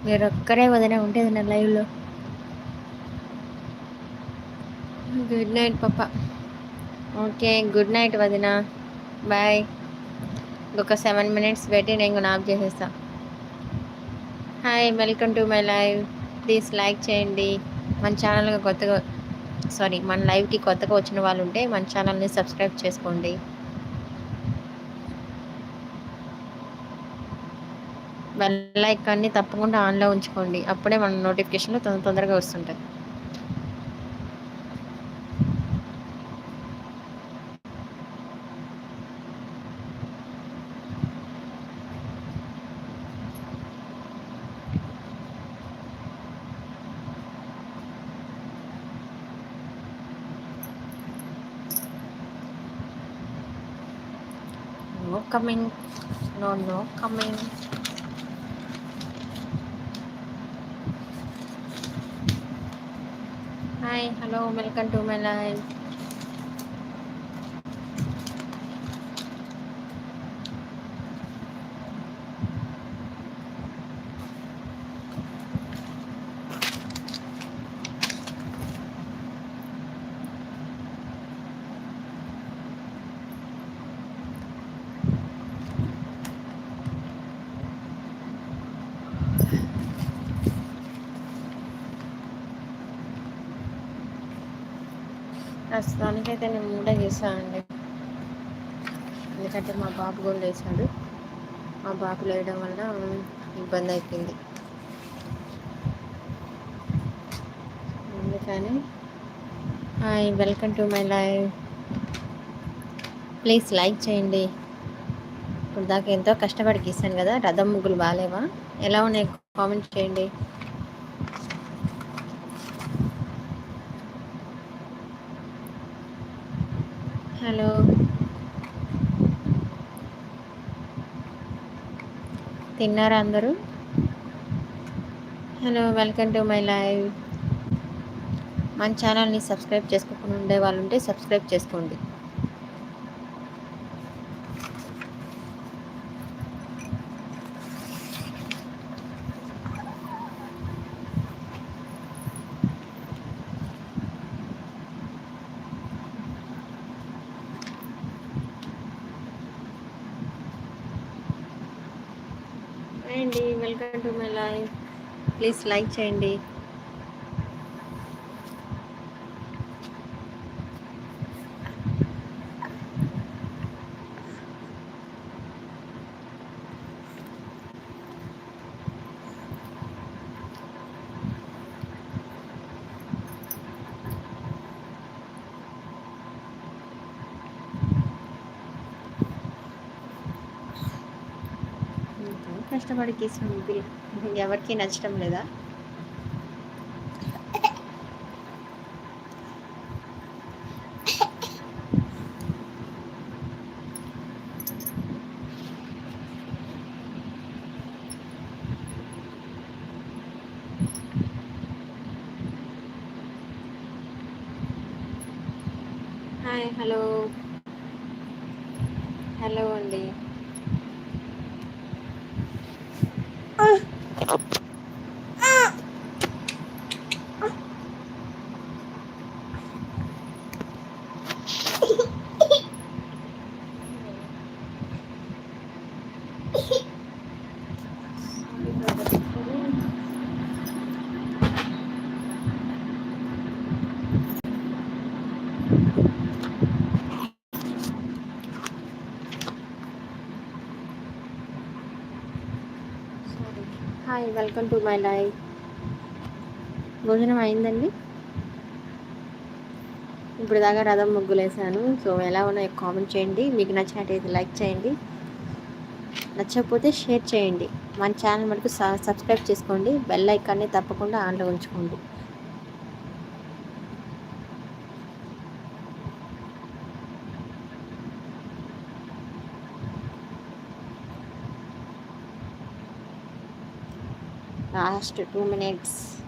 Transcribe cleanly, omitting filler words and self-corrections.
మీరొక్కరే వదిన ఉండేది నా లైవ్‌లో. గుడ్ నైట్ పప్పా. ఓకే. గుడ్ నైట్ వదిన. బాయ్. ఇంకొక 7 మినిట్స్ పెట్టి నేను కూడా ఆఫ్ చేసేస్తా. Hi, welcome to my live. Please like చేయండి. మన ఛానల్‌గా కొత్తగా మన లైవ్‌కి కొత్తగా వచ్చిన వాళ్ళు ఉంటే మన ఛానల్‌ని సబ్స్క్రైబ్ చేసుకోండి. బెల్ ఐకాన్ని తప్పకుండా ఆన్‌లో ఉంచుకోండి. అప్పుడే మన నోటిఫికేషన్‌లు తొందరగా వస్తుంటాయి. No coming. No coming. Hi, hello, welcome to my live. ప్రస్తుతానికైతే నేను మూడే చేశానండి. ఎందుకంటే మా బాబు కూడా లేచాడు. మా బాబు లేయడం వల్ల ఇబ్బంది అయిపోయింది. అందుకని hi, welcome to my live. Please like చేయండి. ఇప్పుడు దాకా ఎంతో కష్టపడి గీసాను కదా, రథం ముగ్గులు బాగాలేవా? ఎలా ఉన్నాయి కామెంట్ చేయండి. హలో, తిన్నారా అందరూ? Hello, welcome to my live. మన ఛానల్ని సబ్స్క్రైబ్ చేసుకోకుండా ఉండే వాళ్ళు ఉంటే సబ్స్క్రైబ్ చేసుకోండి. అండి, welcome to my live. Please like చేయండి. కష్టపడి గీసిన ముగ్గులు ఎవరికి నచ్చడం లేదా? హాయ్, హలో, హలో అండి. Hi, welcome to my live. భోజనం అయిందండి? ఇప్పుడు దాకా రథం ముగ్గులు వేసాను. సో ఎలా ఉన్నాయో కామెంట్ చేయండి. మీకు నచ్చినట్టయితే లైక్ చేయండి, నచ్చకపోతే షేర్ చేయండి. మన ఛానల్ మటుకు సబ్స్క్రైబ్ చేసుకోండి. బెల్ ఐకాన్ని తప్పకుండా ఆన్లో ఉంచుకోండి. Last 2 minutes.